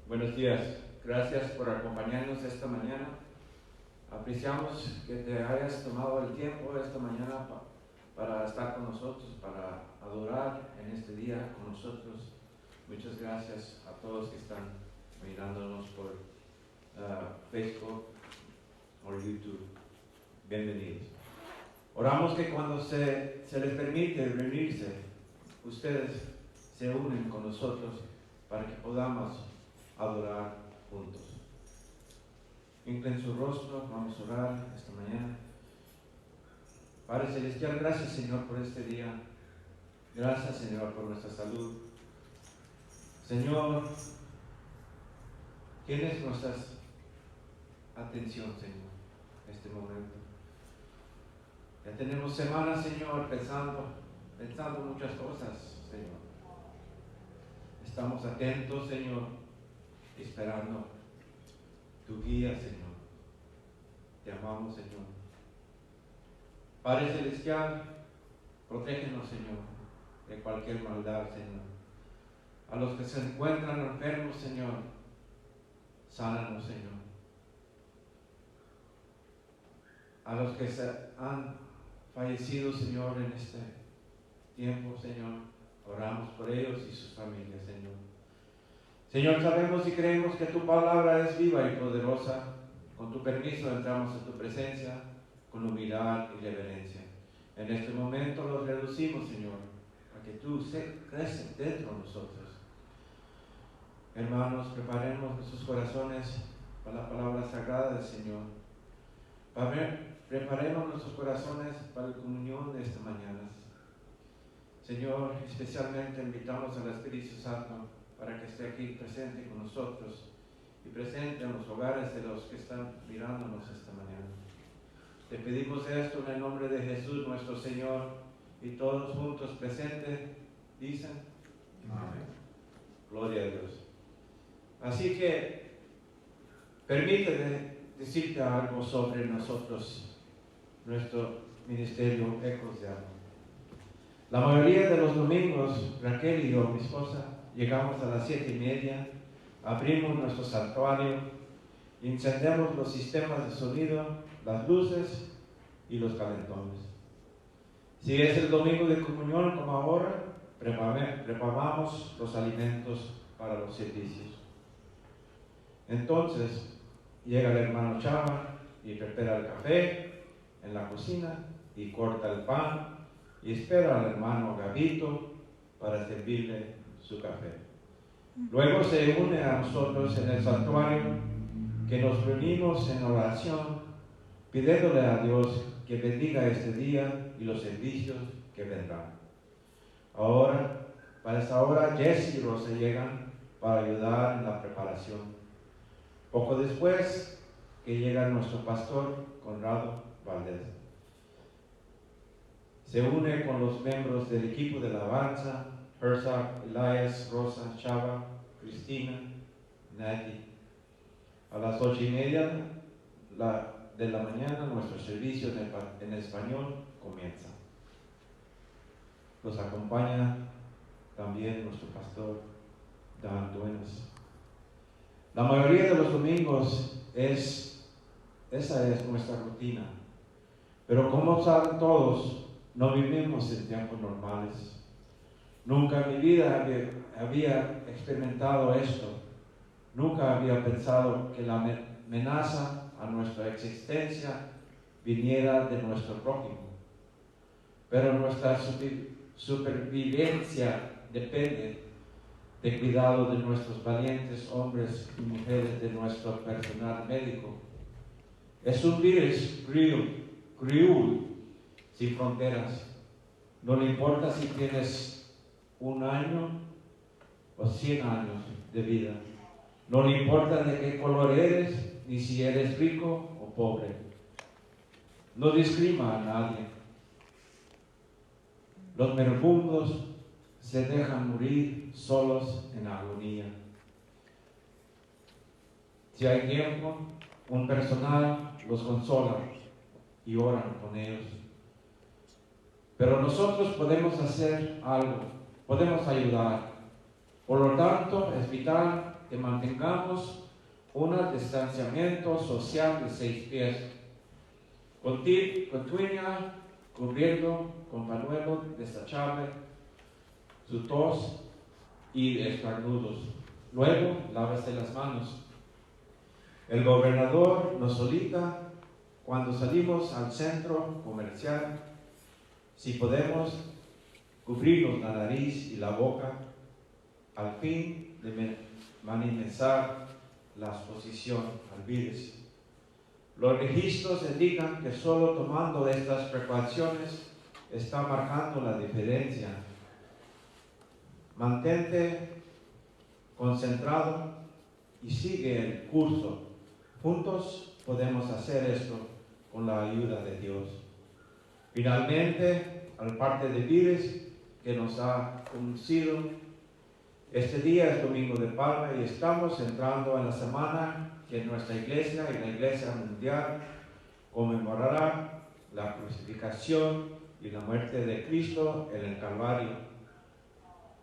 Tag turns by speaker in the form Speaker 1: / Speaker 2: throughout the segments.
Speaker 1: Buenos días, gracias por acompañarnos esta mañana. Apreciamos que te hayas tomado el tiempo esta mañana para estar con nosotros, para adorar en este día con nosotros. Muchas gracias a todos que están mirándonos por Facebook o YouTube. Bienvenidos. Oramos que cuando se les permite reunirse, ustedes se unen con nosotros para que podamos adorar juntos. Inclinen su rostro, vamos a orar esta mañana. Padre Celestial, gracias Señor por este día. Gracias Señor por nuestra salud. Señor, tienes nuestra atención, Señor, en este momento. Ya tenemos semanas, Señor, pensando muchas cosas, Señor. Estamos atentos, Señor, esperando tu guía, Señor. Te amamos, Señor. Padre Celestial, protégenos, Señor, de cualquier maldad, Señor. A los que se encuentran enfermos, Señor, sánanos, Señor. A los que se han fallecido, Señor, en este tiempo, Señor, oramos por ellos y sus familias, Señor. Señor, sabemos y creemos que tu palabra es viva y poderosa. Con tu permiso entramos en tu presencia con humildad y reverencia. En este momento los reducimos, Señor, a que tú creces dentro de nosotros. Hermanos, preparemos nuestros corazones para la palabra sagrada del Señor. Preparemos nuestros corazones para la comunión de esta mañana. Señor, especialmente invitamos al Espíritu Santo para que esté aquí presente con nosotros y presente en los hogares de los que están mirándonos esta mañana. Te pedimos esto en el nombre de Jesús nuestro Señor, y todos juntos presentes dicen amén. Gloria a Dios. Así que permíteme decirte algo sobre nosotros, nuestro ministerio Ecos de Amor. La mayoría de los domingos, Raquel y yo, mi esposa, llegamos a las 7:30, abrimos nuestro santuario, encendemos los sistemas de sonido, las luces y los calentones. Si es el domingo de comunión como ahora, preparamos los alimentos para los servicios. Entonces llega el hermano Chava y prepara el café en la cocina y corta el pan y espera al hermano Gabito para servirle su café. Luego se une a nosotros en el santuario, que nos reunimos en oración, pidiéndole a Dios que bendiga este día y los servicios que vendrán. Ahora, para esta hora, Jesse y Rosa llegan para ayudar en la preparación. Poco después que llega nuestro pastor, Conrado Valdés. Se une con los miembros del equipo de alabanza, Herzog, Elias, Rosa, Chava, Cristina, Nati. A las 8:30 de la mañana nuestro servicio en español comienza. Nos acompaña también nuestro pastor, Dan Duenas. La mayoría de los domingos esa es nuestra rutina. Pero como saben todos, no vivimos en tiempos normales. Nunca en mi vida había experimentado esto. Nunca había pensado que la amenaza a nuestra existencia viniera de nuestro prójimo. Pero nuestra supervivencia depende del cuidado de nuestros valientes hombres y mujeres, de nuestro personal médico. Es un virus cruel, sin fronteras. No le importa si tienes 1 año o 100 años de vida. No le importa de qué color eres, ni si eres rico o pobre. No discrimina a nadie. Los moribundos se dejan morir solos en agonía. Si hay tiempo, un personal los consola y oran con ellos. Pero nosotros podemos hacer algo, podemos ayudar. Por lo tanto, es vital que mantengamos un distanciamiento social de 6 pies, continúa cubriendo con pañuelo desechable su tos y estornudos. Luego, lávese las manos. El gobernador nos solicita cuando salimos al centro comercial si podemos cubrirnos la nariz y la boca al fin de minimizar la exposición al virus. Los registros indican que solo tomando estas precauciones está marcando la diferencia. Mantente concentrado y sigue el curso. Juntos podemos hacer esto con la ayuda de Dios. Finalmente, al parte de virus que nos ha conducido, este día es Domingo de Palma y estamos entrando en la semana que nuestra iglesia y la iglesia mundial conmemorará la crucifixión y la muerte de Cristo en el Calvario.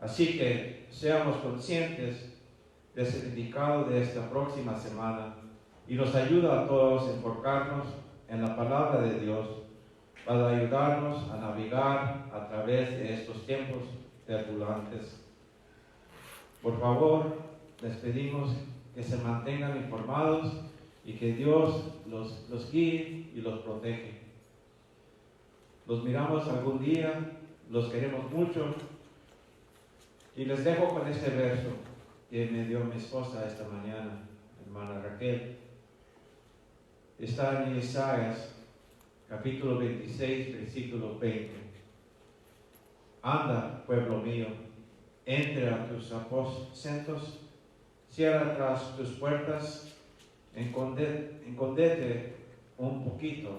Speaker 1: Así que seamos conscientes del significado de esta próxima semana y nos ayuda a todos a enfocarnos en la palabra de Dios para ayudarnos a navegar a través de estos tiempos turbulentos. Por favor, les pedimos que se mantengan informados y que Dios los guíe y los protege. Los miramos algún día, los queremos mucho y les dejo con este verso que me dio mi esposa esta mañana, hermana Raquel. Está en Isaías, capítulo 26, versículo 20. Anda, pueblo mío, entre a tus aposentos, cierra tras tus puertas, escóndete un poquito,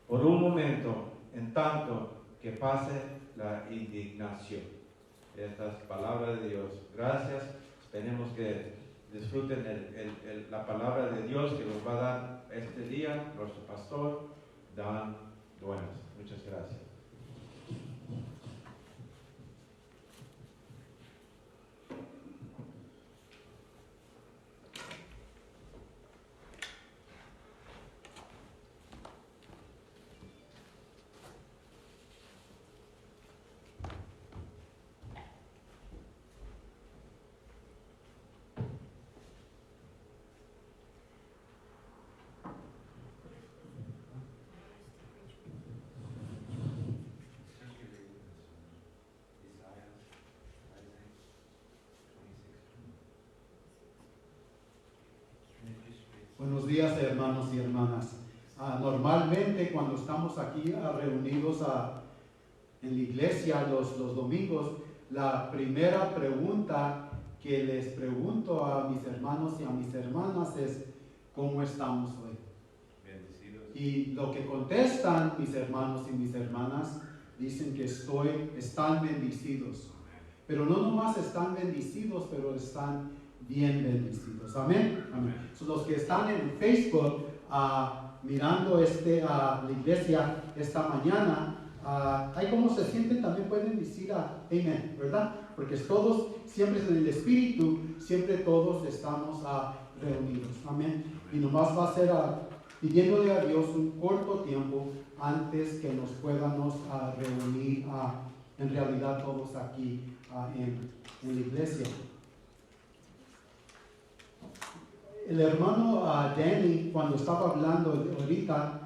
Speaker 1: por un momento, en tanto que pase la indignación. Estas palabras de Dios. Gracias. Esperemos que disfruten la palabra de Dios que nos va a dar este día nuestro pastor, Dan Duenas. Muchas gracias.
Speaker 2: Buenos días, hermanos y hermanas. Normalmente cuando estamos aquí reunidos en la iglesia los domingos, la primera pregunta que les pregunto a mis hermanos y a mis hermanas es: ¿cómo estamos hoy?
Speaker 1: Bendecidos.
Speaker 2: Y lo que contestan mis hermanos y mis hermanas dicen que están bendecidos. Pero no nomás están bendecidos, pero están bien bendecidos. Amén. Amén. So, los que están en Facebook mirando la iglesia esta mañana, ahí cómo se sienten, también pueden decir amén, ¿verdad? Porque todos, siempre en el Espíritu, siempre todos estamos reunidos. Amén. Y nomás va a ser pidiéndole a Dios un corto tiempo antes que nos podamos reunir en realidad todos aquí en la iglesia. El hermano Danny, cuando estaba hablando ahorita,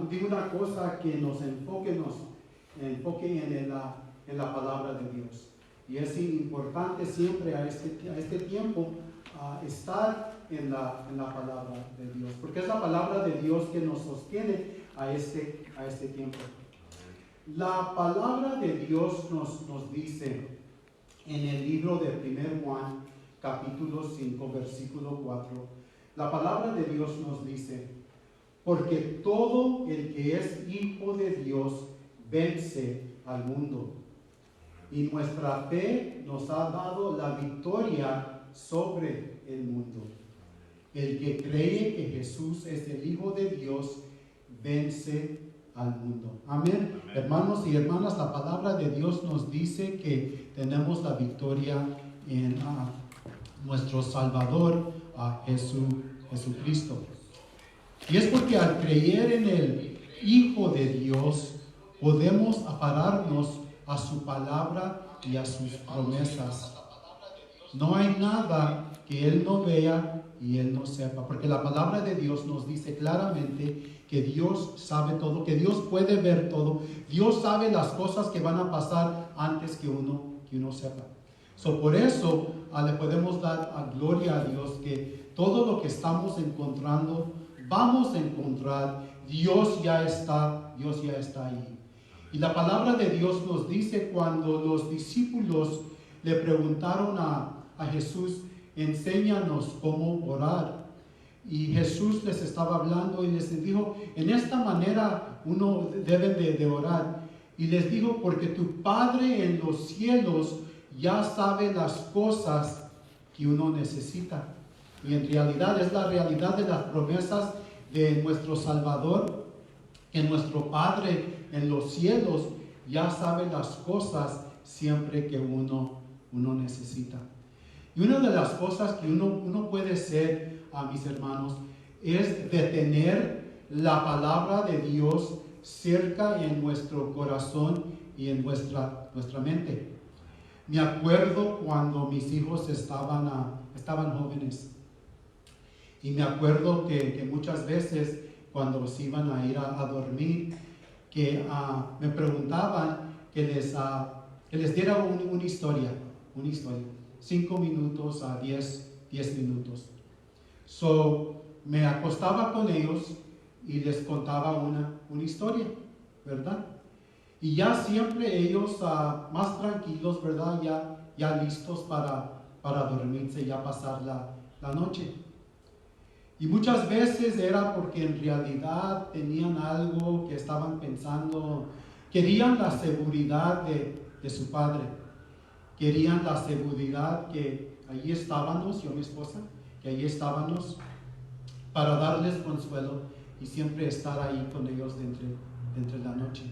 Speaker 2: dijo una cosa que nos enfoque en la palabra de Dios. Y es importante siempre a este tiempo estar en la palabra de Dios, porque es la palabra de Dios que nos sostiene a este tiempo. La palabra de Dios nos dice en el libro de 1 Juan, capítulo 5, versículo 4, la palabra de Dios nos dice: porque todo el que es hijo de Dios vence al mundo. Y nuestra fe nos ha dado la victoria sobre el mundo. El que cree que Jesús es el Hijo de Dios vence al mundo. Amén. Hermanos y hermanas, la palabra de Dios nos dice que tenemos la victoria en nuestro Salvador, Jesucristo. Y es porque al creer en el Hijo de Dios, podemos apararnos a su palabra y a sus promesas. No hay nada que Él no vea y Él no sepa, porque la palabra de Dios nos dice claramente que Dios sabe todo, que Dios puede ver todo. Dios sabe las cosas que van a pasar antes que uno sepa. Por eso le podemos dar gloria a Dios que todo lo que estamos encontrando, vamos a encontrar. Dios ya está ahí. Y la palabra de Dios nos dice, cuando los discípulos le preguntaron a Jesús, enséñanos cómo orar. Y Jesús les estaba hablando y les dijo, en esta manera uno debe de orar. Y les dijo, porque tu Padre en los cielos ya sabe las cosas que uno necesita. Y en realidad es la realidad de las promesas de nuestro Salvador, que nuestro Padre en los cielos ya sabe las cosas siempre que uno necesita. Y una de las cosas que uno puede hacer, mis hermanos, es de tener la palabra de Dios cerca en nuestro corazón y en nuestra mente. Me acuerdo cuando mis hijos estaban jóvenes. Y me acuerdo que muchas veces cuando se iban a ir a dormir, que me preguntaban que les diera una historia, 5 minutos a 10 minutos. Me acostaba con ellos y les contaba una historia, ¿verdad? Y ya siempre ellos más tranquilos, ¿verdad? Ya listos para dormirse, ya pasar la noche. Y muchas veces era porque en realidad tenían algo que estaban pensando, querían la seguridad de su padre, querían la seguridad que allí estábamos, yo y mi esposa, que allí estábamos para darles consuelo y siempre estar ahí con ellos dentro de la noche.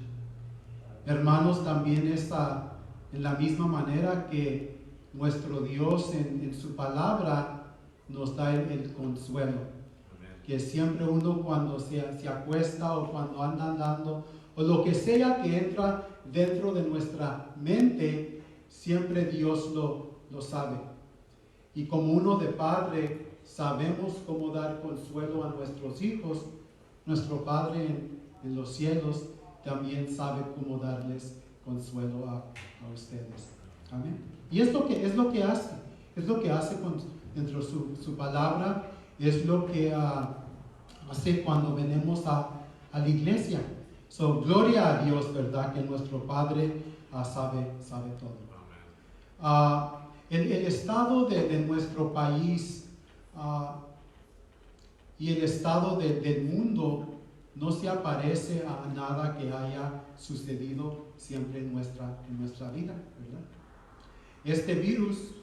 Speaker 2: Hermanos, también está en la misma manera que nuestro Dios en su palabra nos da el consuelo. Que siempre uno cuando se acuesta o cuando anda andando o lo que sea que entra dentro de nuestra mente, siempre Dios lo sabe. Y como uno de padre sabemos cómo dar consuelo a nuestros hijos, nuestro Padre en los cielos también sabe cómo darles consuelo a ustedes. Amén. Y es lo que hace dentro de su palabra. Es lo que hace cuando venimos a la iglesia. Gloria a Dios, ¿verdad? Que nuestro Padre sabe todo. El estado de nuestro país y el estado del mundo no se aparece a nada que haya sucedido siempre en nuestra vida, ¿verdad? Este virus,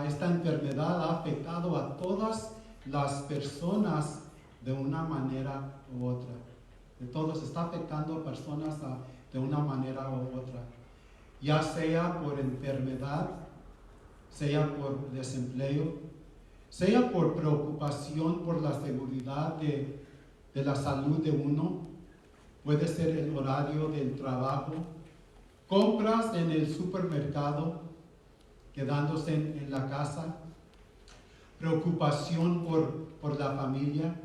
Speaker 2: esta enfermedad ha afectado a todas las personas de una manera u otra. De todos está afectando a personas de una manera u otra, ya sea por enfermedad, sea por desempleo, sea por preocupación por la seguridad de la salud de uno, puede ser el horario del trabajo, compras en el supermercado, quedándose en la casa, preocupación por la familia,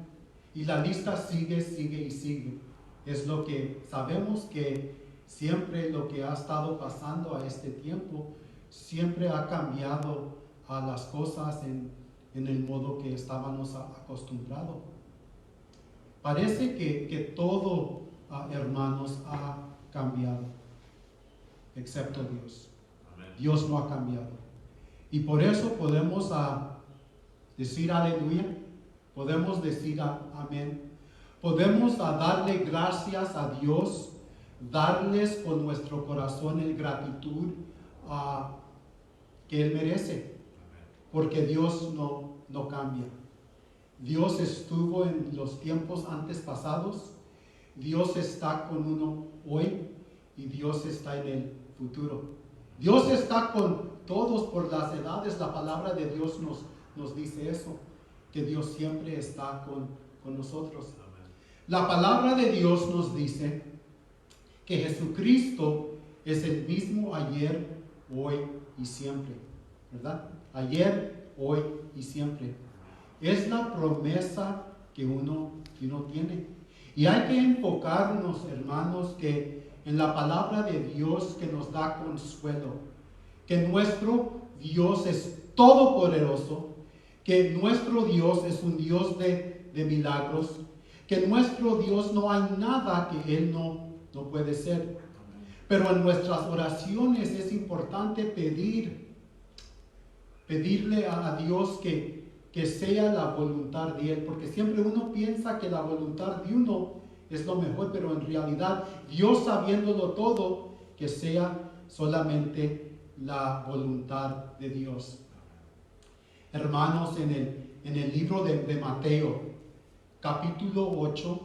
Speaker 2: y la lista sigue y sigue. Es lo que sabemos, que siempre lo que ha estado pasando a este tiempo siempre ha cambiado a las cosas en el modo que estábamos acostumbrados. Parece que todo, hermanos, ha cambiado, excepto Dios. Amén. Dios no ha cambiado. Y por eso podemos decir aleluya, podemos decir amén, podemos darle gracias a Dios, darles con nuestro corazón en gratitud que Él merece, porque Dios no cambia. Dios estuvo en los tiempos antes pasados, Dios está con uno hoy y Dios está en el futuro. Dios está con todos por las edades, la palabra de Dios nos dice eso, que Dios siempre está con nosotros. La palabra de Dios nos dice que Jesucristo es el mismo ayer, hoy y siempre, ¿verdad? Ayer, hoy y siempre. Es la promesa que uno tiene. Y hay que enfocarnos, hermanos, que en la palabra de Dios que nos da consuelo, que nuestro Dios es todopoderoso, que nuestro Dios es un Dios de milagros, que nuestro Dios no hay nada que Él no puede ser. Pero en nuestras oraciones es importante pedirle a Dios que sea la voluntad de Él, porque siempre uno piensa que la voluntad de uno es lo mejor, pero en realidad Dios, sabiéndolo todo, que sea solamente la voluntad de Dios. Hermanos, en el libro de Mateo, capítulo 8,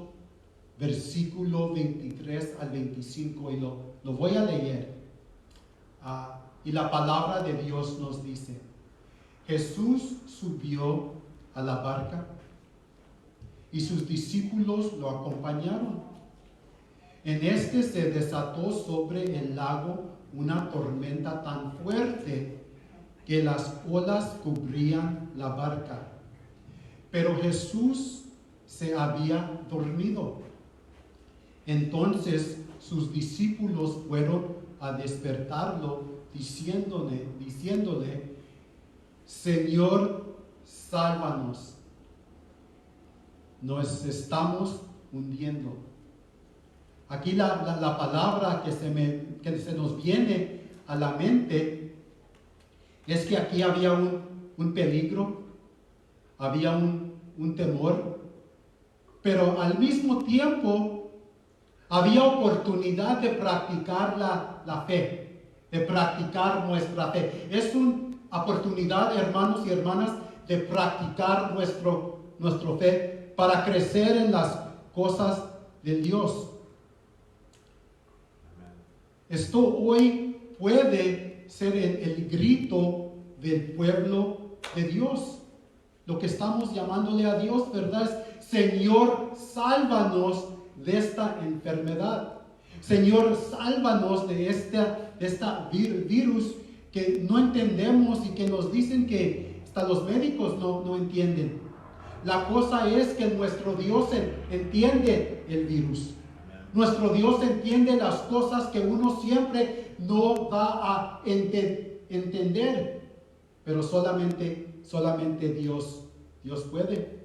Speaker 2: versículo 23 al 25, y lo voy a leer. Y la palabra de Dios nos dice: Jesús subió a la barca y sus discípulos lo acompañaron. En este se desató sobre el lago una tormenta tan fuerte que las olas cubrían la barca. Pero Jesús se había dormido. Entonces sus discípulos fueron a despertarlo, diciéndole: Señor, sálvanos, nos estamos hundiendo. Aquí la palabra que se nos viene a la mente es que aquí había un peligro, había un temor, pero al mismo tiempo había oportunidad de practicar la fe, de practicar nuestra fe. Es una oportunidad, hermanos y hermanas, de practicar nuestra fe para crecer en las cosas de Dios. Esto hoy puede ser el grito del pueblo de Dios. Lo que estamos llamándole a Dios, ¿verdad? Es: Señor, sálvanos de esta enfermedad. Señor, sálvanos de esta virus que no entendemos y que nos dicen que hasta los médicos no entienden. La cosa es que nuestro Dios entiende el virus. Nuestro Dios entiende las cosas que uno siempre no va a entender, pero solamente Dios puede.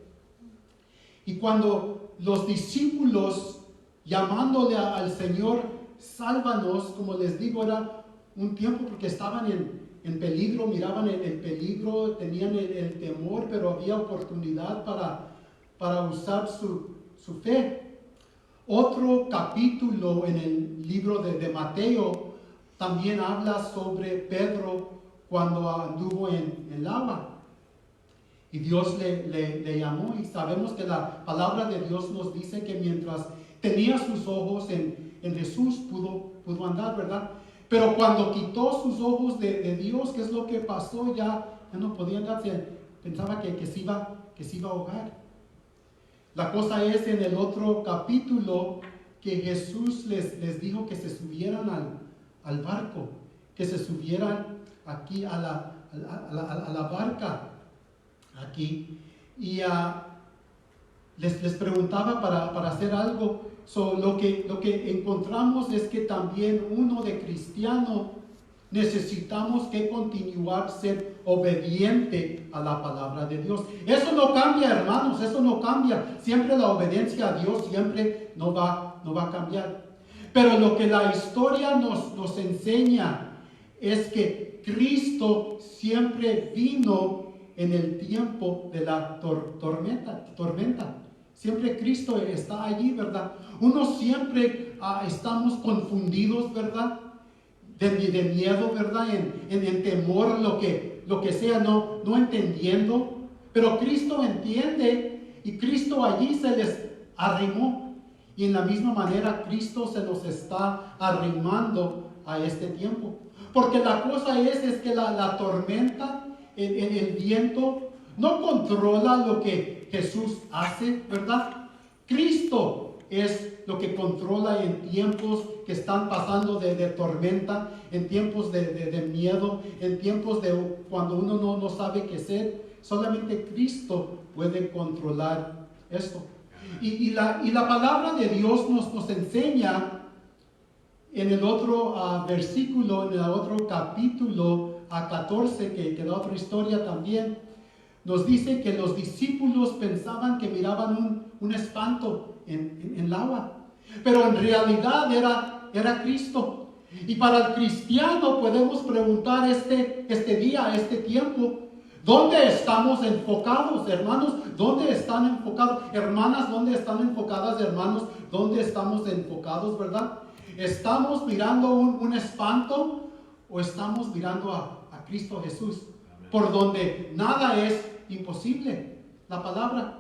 Speaker 2: Y cuando los discípulos, llamándole al Señor, sálvanos, como les digo, era un tiempo porque estaban en peligro, miraban el peligro, tenían el temor, pero había oportunidad para usar su fe. Otro capítulo en el libro de Mateo también habla sobre Pedro cuando anduvo en el agua. Y Dios le llamó, y sabemos que la palabra de Dios nos dice que mientras tenía sus ojos en Jesús pudo andar, ¿verdad? Pero cuando quitó sus ojos de Dios, ¿qué es lo que pasó? Ya no podía andar, pensaba que se iba a ahogar. La cosa es en el otro capítulo que Jesús les dijo que se subieran al barco, que se subieran aquí a la barca, aquí, y les preguntaba para hacer algo. Lo que encontramos es que también uno de cristiano necesitamos que continuar ser obediente a la palabra de Dios. Eso no cambia, hermanos, eso no cambia. Siempre la obediencia a Dios siempre no va a cambiar. Pero lo que la historia nos enseña es que Cristo siempre vino en el tiempo de la tormenta. Siempre Cristo está allí, ¿verdad? Uno siempre estamos confundidos, ¿verdad? De miedo, ¿verdad? En temor, lo que sea, no entendiendo. Pero Cristo entiende, y Cristo allí se les arrimó. Y en la misma manera Cristo se nos está arrimando a este tiempo. Porque la cosa es que la tormenta, el viento, no controla lo que Jesús hace, ¿verdad? Cristo es lo que controla en tiempos que están pasando de tormenta, en tiempos de miedo, en tiempos de cuando uno no sabe qué hacer. Solamente Cristo puede controlar esto. Y la palabra de Dios nos enseña en el otro versículo, en el otro capítulo 14, que da otra historia también, nos dice que los discípulos pensaban que miraban un espanto en el agua, pero en realidad era Cristo. Y para el cristiano podemos preguntar este día, este tiempo, ¿dónde estamos enfocados, hermanos? ¿Dónde están enfocados? Hermanas, ¿dónde están enfocadas, hermanos? ¿Dónde estamos enfocados, verdad? ¿Estamos mirando un espanto o estamos mirando a Cristo Jesús? Amén. Por donde nada es imposible, la palabra.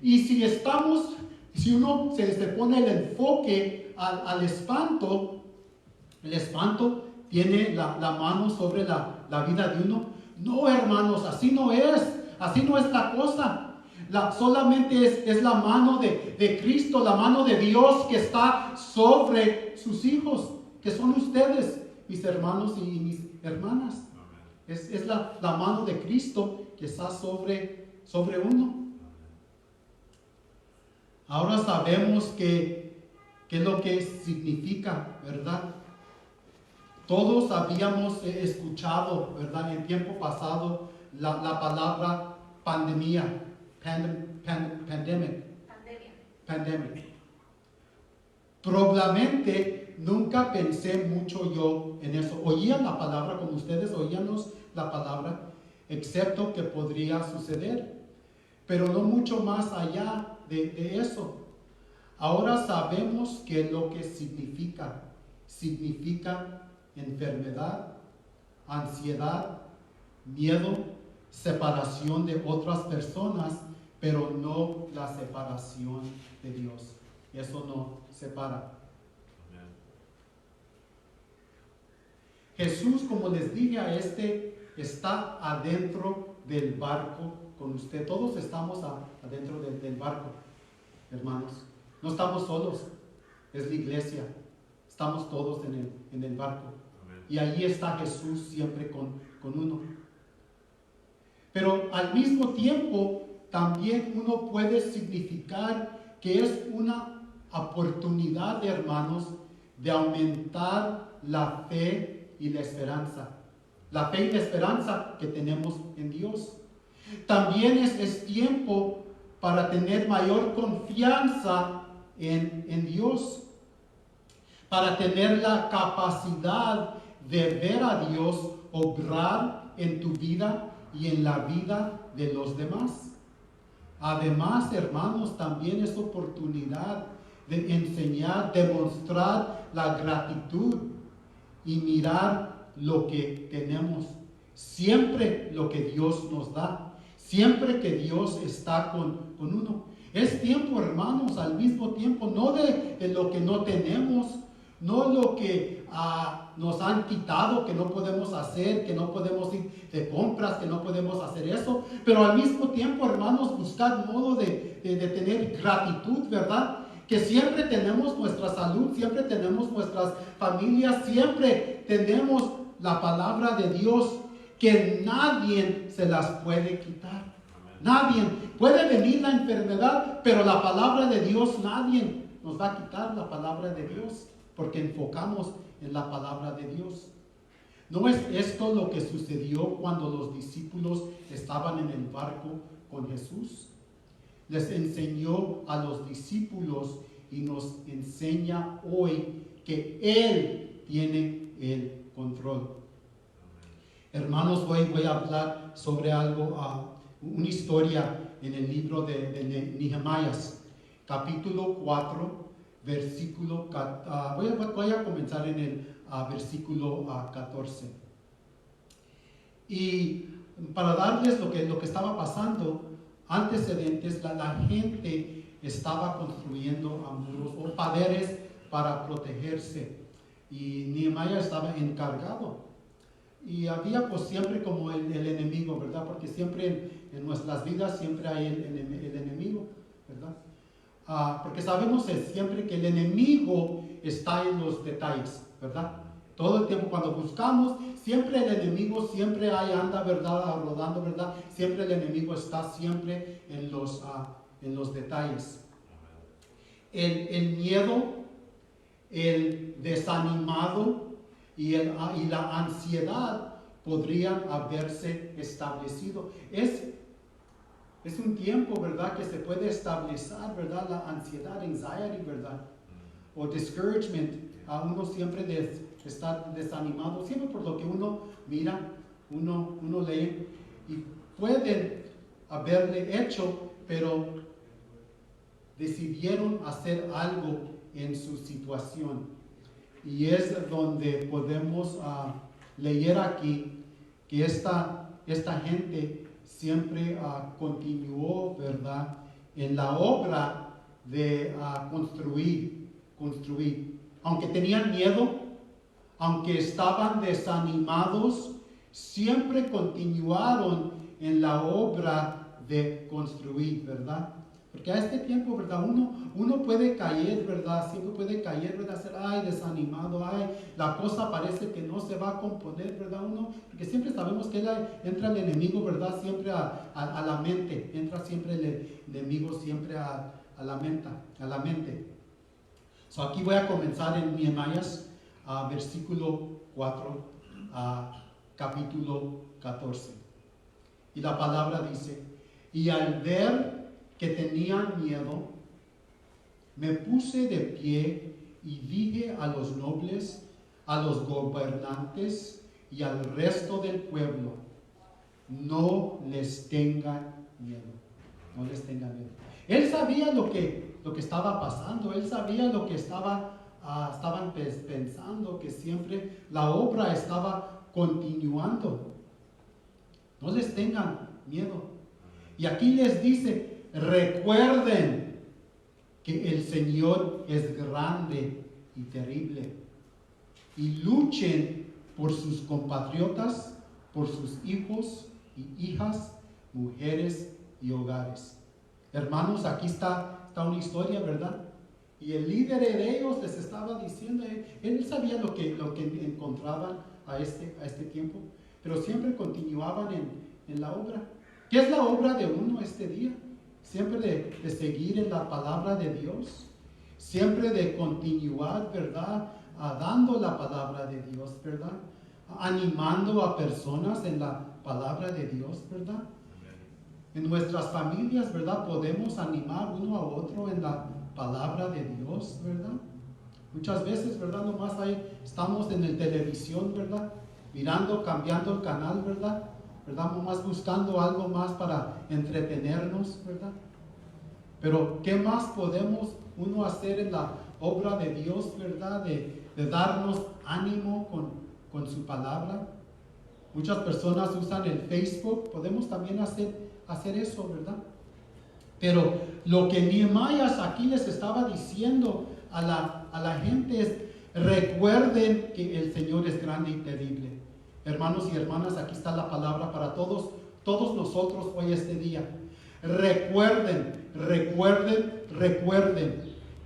Speaker 2: Y si uno se pone el enfoque al espanto, el espanto tiene la mano sobre la vida de uno. No, hermanos, así no es la cosa. Solamente es la mano de Cristo, la mano de Dios que está sobre sus hijos, que son ustedes, mis hermanos y mis hermanas. Es la mano de Cristo que está sobre uno. Ahora sabemos qué es lo que significa, ¿verdad? Todos habíamos escuchado, ¿verdad? En tiempo pasado la palabra pandemia. Pandemic. Probablemente nunca pensé mucho yo en eso. Oía la palabra, como ustedes oíamos la palabra, excepto que podría suceder, pero no mucho más allá de eso. Ahora sabemos que lo que significa enfermedad, ansiedad, miedo, separación de otras personas, pero no la separación de Dios. Eso no separa. Amén. Jesús, como les dije está adentro del barco con usted. Todos estamos adentro del barco, hermanos. No estamos solos, es la iglesia. Estamos todos en el barco. Amén. Y allí está Jesús siempre con uno. Pero al mismo tiempo, también uno puede significar que es una oportunidad, hermanos, de aumentar la fe y la esperanza. La fe y la esperanza que tenemos en Dios. También es tiempo para tener mayor confianza en Dios. Para tener la capacidad de ver a Dios obrar en tu vida y en la vida de los demás. Además, hermanos, también es oportunidad de enseñar, demostrar la gratitud y mirar lo que tenemos. Siempre lo que Dios nos da. Siempre que Dios está con uno. Es tiempo, hermanos, al mismo tiempo, no de lo que no tenemos, no lo que nos han quitado, que no podemos hacer, que no podemos ir de compras, que no podemos hacer eso, pero al mismo tiempo, hermanos, buscar modo de tener gratitud, ¿verdad? Que siempre tenemos nuestra salud, siempre tenemos nuestras familias, siempre tenemos la palabra de Dios, que nadie se las puede quitar. Amén. Nadie. Puede venir la enfermedad, pero la palabra de Dios, nadie nos va a quitar la palabra de Dios, porque enfocamos en la palabra de Dios. ¿No es esto lo que sucedió cuando los discípulos estaban en el barco con Jesús? Les enseñó a los discípulos y nos enseña hoy que Él tiene el control. Hermanos, hoy voy a hablar sobre algo, una historia en el libro de Nehemías, capítulo 4, versículo, voy a comenzar en el versículo 14. Y para darles lo que estaba pasando, antecedentes, la gente estaba construyendo muros o paredes para protegerse. y Nehemías estaba encargado. Y había pues siempre como el enemigo, ¿verdad? Porque siempre en nuestras vidas siempre hay el enemigo, ¿verdad? Porque sabemos siempre que el enemigo está en los detalles, ¿verdad? Todo el tiempo cuando buscamos, siempre el enemigo siempre ahí anda, ¿verdad? Rodando, ¿verdad? Siempre el enemigo está siempre en los detalles. El miedo, el desanimado y la ansiedad podrían haberse establecido. Es un tiempo, ¿verdad? Que se puede establecer, ¿verdad? La ansiedad, anxiety, ¿verdad? O discouragement. Uno siempre está desanimado, siempre por lo que uno mira, uno lee. Y pueden haberle hecho, pero decidieron hacer algo en su situación. Y es donde podemos leer aquí que esta gente siempre continuó, ¿verdad? En la obra de construir. Aunque tenían miedo, aunque estaban desanimados, siempre continuaron en la obra de construir, ¿verdad? Porque a este tiempo, ¿verdad? Uno puede caer, ¿verdad? Siempre puede caer, ¿verdad? Ser, desanimado, la cosa parece que no se va a componer, ¿verdad? Porque siempre sabemos que entra el enemigo, ¿verdad? Siempre a la mente, entra siempre el enemigo, siempre a la mente. So aquí voy a comenzar en Nehemías, versículo 4, capítulo 14. Y la palabra dice, y al ver que tenían miedo, me puse de pie y dije a los nobles, a los gobernantes y al resto del pueblo, no les tengan miedo. No les tengan miedo. Él sabía lo que estaba pasando, él sabía lo que estaban pensando, que siempre la obra estaba continuando. No les tengan miedo. Y aquí les dice, recuerden que el Señor es grande y terrible. Y luchen por sus compatriotas, por sus hijos y hijas, mujeres y hogares. Hermanos, aquí está una historia, ¿verdad? Y el líder de ellos les estaba diciendo, él sabía lo que encontraban a este tiempo, pero siempre continuaban en la obra. ¿Qué es la obra de uno este día? Siempre de seguir en la palabra de Dios, siempre de continuar, ¿verdad? Dando la palabra de Dios, ¿verdad? Animando a personas en la palabra de Dios, ¿verdad? En nuestras familias, ¿verdad? Podemos animar uno a otro en la palabra de Dios, ¿verdad? Muchas veces, ¿verdad? Nomás estamos en el televisión, ¿verdad? Mirando, cambiando el canal, ¿verdad? Nomás buscando algo más para entretenernos, ¿verdad? Pero, ¿qué más podemos uno hacer en la obra de Dios, ¿verdad? De darnos ánimo con su palabra. Muchas personas usan el Facebook, podemos también hacer eso, ¿verdad? Pero lo que Nehemías aquí les estaba diciendo a la gente es, recuerden que el Señor es grande y terrible. Hermanos y hermanas, aquí está la palabra para todos nosotros hoy este día. Recuerden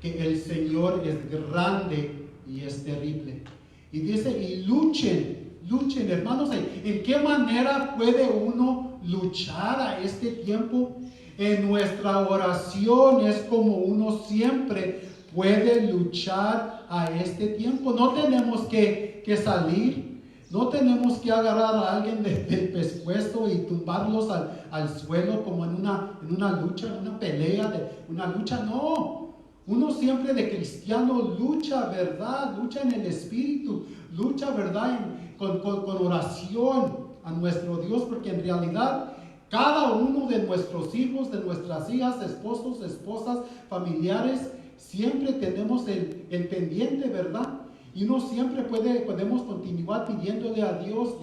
Speaker 2: que el Señor es grande y es terrible. Y dice, y luchen, hermanos. ¿En qué manera puede uno luchar a este tiempo? En nuestra oración es como uno siempre puede luchar a este tiempo. No tenemos que salir, no tenemos que agarrar a alguien del pescuezo y tumbarlos al suelo como en una lucha, en una pelea, una lucha. No, uno siempre de cristiano lucha, ¿verdad? Lucha en el Espíritu, lucha, ¿verdad? Con oración a nuestro Dios, porque en realidad cada uno de nuestros hijos, de nuestras hijas, esposos, esposas, familiares, siempre tenemos el pendiente, ¿verdad? Y uno siempre podemos continuar pidiéndole a Dios,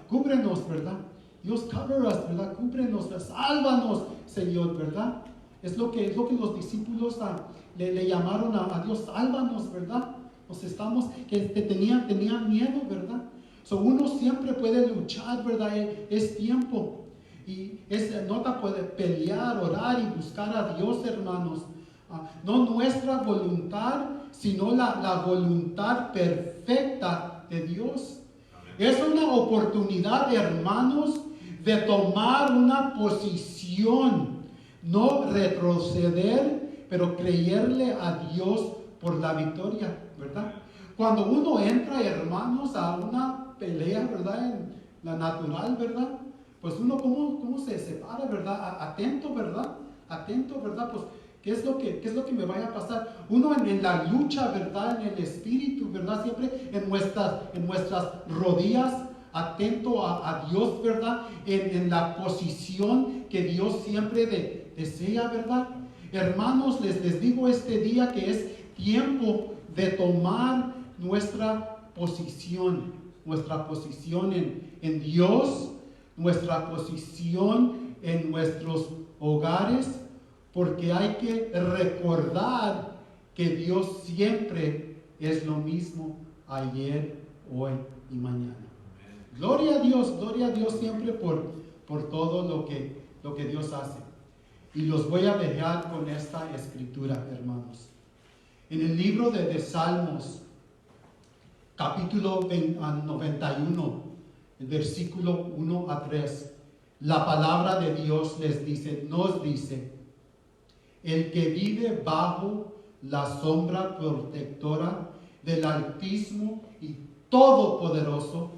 Speaker 2: cúbrenos, ¿verdad? Dios, cover us, ¿verdad? Cúbrenos, sálvanos, Señor, ¿verdad? Es lo que los discípulos le llamaron a Dios, sálvanos, ¿verdad? que tenían miedo, ¿verdad? Uno siempre puede luchar, ¿verdad? Es tiempo. Y nota puede pelear, orar y buscar a Dios, hermanos. No nuestra voluntad, sino la voluntad perfecta de Dios. Es una oportunidad, hermanos, de tomar una posición, no retroceder, pero creerle a Dios por la victoria, ¿verdad? Cuando uno entra, hermanos, a una pelea, ¿verdad? En la natural, ¿verdad? Pues uno cómo se separa, ¿verdad? Atento, ¿verdad? Atento, ¿verdad? Pues ¿qué es lo que me vaya a pasar? Uno en la lucha, ¿verdad? En el espíritu, ¿verdad? Siempre en nuestras rodillas, atento a Dios, ¿verdad? En la posición que Dios siempre desea, ¿verdad? Hermanos, les digo este día que es tiempo de tomar nuestra posición en Dios, nuestra posición en nuestros hogares, porque hay que recordar que Dios siempre es lo mismo ayer, hoy y mañana. Gloria a Dios siempre por todo lo que Dios hace. Y los voy a dejar con esta escritura, hermanos. En el libro de Salmos, capítulo 91, el versículo 1 a 3, la palabra de Dios nos dice, el que vive bajo la sombra protectora del Altísimo y Todopoderoso,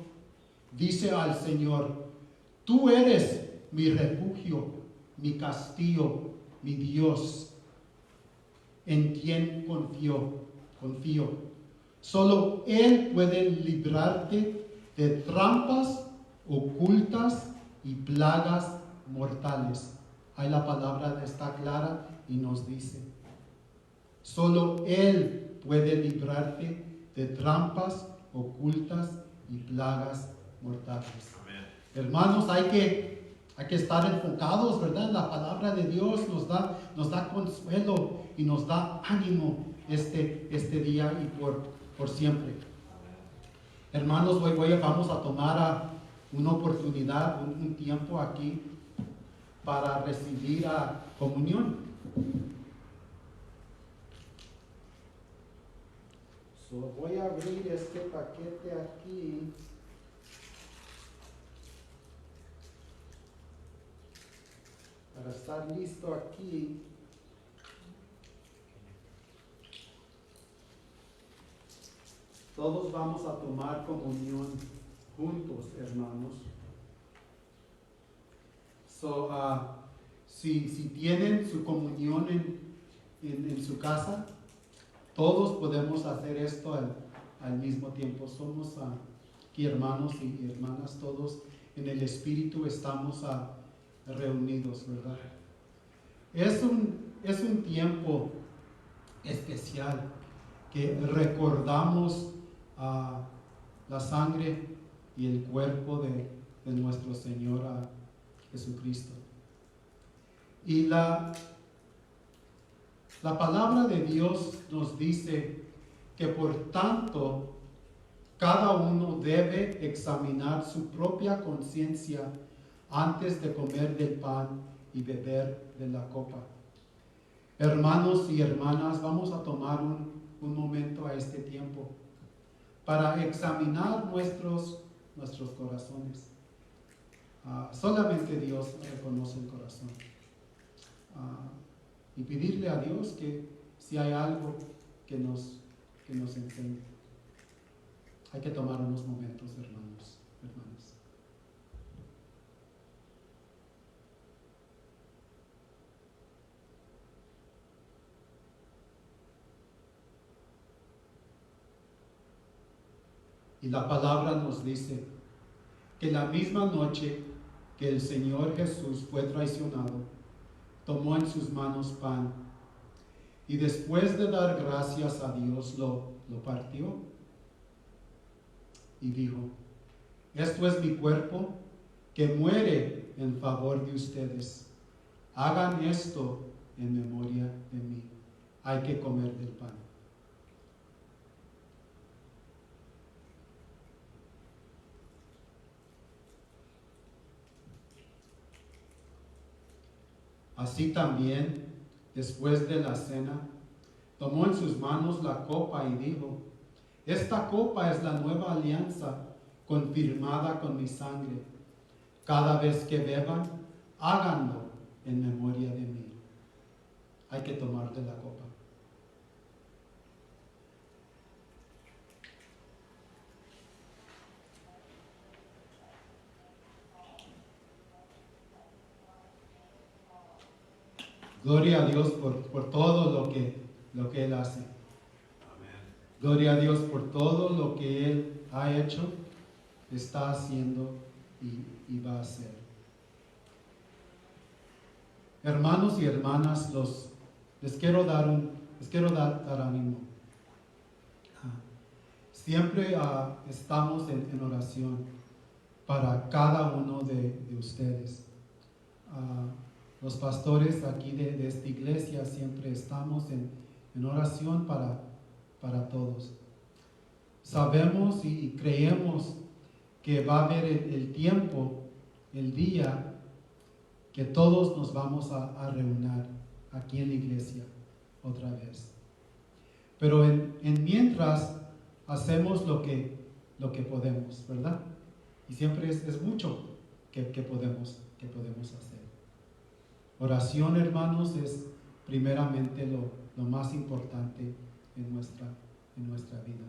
Speaker 2: dice al Señor, tú eres mi refugio, mi castillo, mi Dios, en quien confío. Solo Él puede librarte de trampas ocultas y plagas mortales. Ahí la palabra está clara y nos dice, solo Él puede librarte de trampas ocultas y plagas mortales. Amén. Hermanos, hay que estar enfocados, ¿verdad? La palabra de Dios nos da consuelo y nos da ánimo este día y por siempre. Hermanos, vamos a tomar una oportunidad, un tiempo aquí para recibir a comunión. Voy a abrir este paquete aquí. Para estar listo aquí. Todos vamos a tomar comunión juntos, hermanos. Si tienen su comunión en su casa, todos podemos hacer esto al mismo tiempo. Somos aquí hermanos y hermanas, todos en el Espíritu estamos reunidos, ¿verdad? Es un tiempo especial que recordamos la sangre y el cuerpo de nuestro Señor Jesucristo. Y la palabra de Dios nos dice que por tanto cada uno debe examinar su propia conciencia antes de comer del pan y beber de la copa. Hermanos y hermanas, vamos a tomar un momento a este tiempo para examinar nuestros corazones. Solamente Dios reconoce el corazón. Y pedirle a Dios que si hay algo que nos enseñe. Hay que tomar unos momentos, hermanos, hermanas. Y la palabra nos dice que la misma noche que el Señor Jesús fue traicionado, tomó en sus manos pan y después de dar gracias a Dios lo partió y dijo, esto es mi cuerpo que muere en favor de ustedes. Hagan esto en memoria de mí. Hay que comer del pan. Así también, después de la cena, tomó en sus manos la copa y dijo: esta copa es la nueva alianza confirmada con mi sangre. Cada vez que beban, háganlo en memoria de mí. Hay que tomar de la copa. Gloria a Dios por todo lo que Él hace. Gloria a Dios por todo lo que Él ha hecho, está haciendo y va a hacer. Hermanos y hermanas, les quiero dar ánimo. Siempre estamos en oración para cada uno de ustedes. Los pastores aquí de esta iglesia siempre estamos en oración para todos. Sabemos y creemos que va a haber el tiempo, el día, que todos nos vamos a reunir aquí en la iglesia otra vez. Pero en mientras hacemos lo que podemos, ¿verdad? Y siempre es mucho que podemos hacer. Oración, hermanos, es primeramente lo más importante en nuestra vida.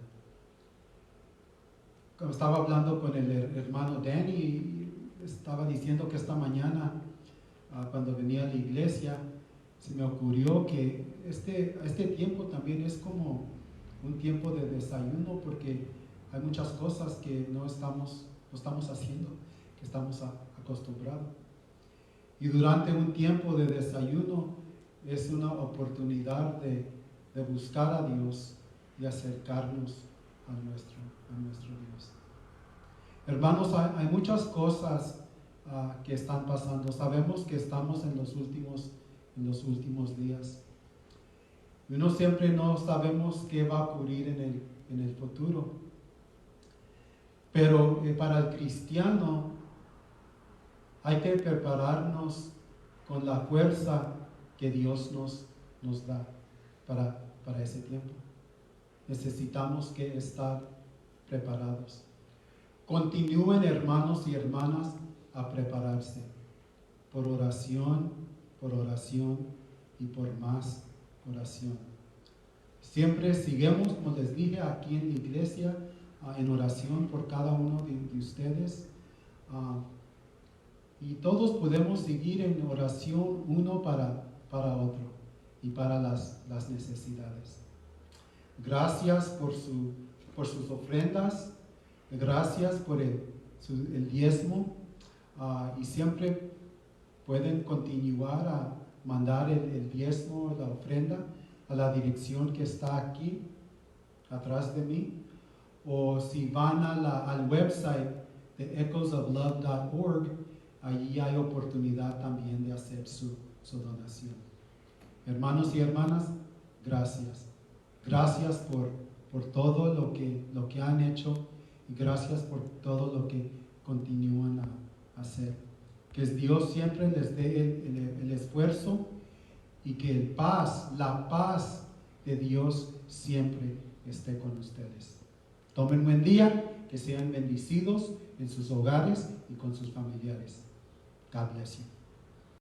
Speaker 2: Como estaba hablando con el hermano Danny, estaba diciendo que esta mañana, cuando venía a la iglesia, se me ocurrió que este tiempo también es como un tiempo de desayuno, porque hay muchas cosas que no estamos haciendo, que estamos acostumbrados. Y durante un tiempo de desayuno es una oportunidad de buscar a Dios y acercarnos a nuestro Dios. Hermanos, hay muchas cosas que están pasando. Sabemos que estamos en los últimos días. Y uno siempre no sabemos qué va a ocurrir en el futuro. Pero para el cristiano hay que prepararnos con la fuerza que Dios nos da para ese tiempo. Necesitamos que estar preparados. Continúen, hermanos y hermanas, a prepararse por oración y por más oración. Siempre sigamos, como les dije, aquí en la iglesia, en oración por cada uno de ustedes. Y todos podemos seguir en oración uno para otro y para las necesidades. Gracias por sus ofrendas, gracias por el diezmo, y siempre pueden continuar a mandar el diezmo, la ofrenda, a la dirección que está aquí, atrás de mí, o si van al website de echoesoflove.org, allí hay oportunidad también de hacer su donación. Hermanos y hermanas, gracias. Gracias por todo lo que han hecho, y gracias por todo lo que continúan a hacer. Que Dios siempre les dé el esfuerzo, y que la paz de Dios siempre esté con ustedes. Tomen buen día, que sean bendecidos en sus hogares y con sus familiares. God bless you.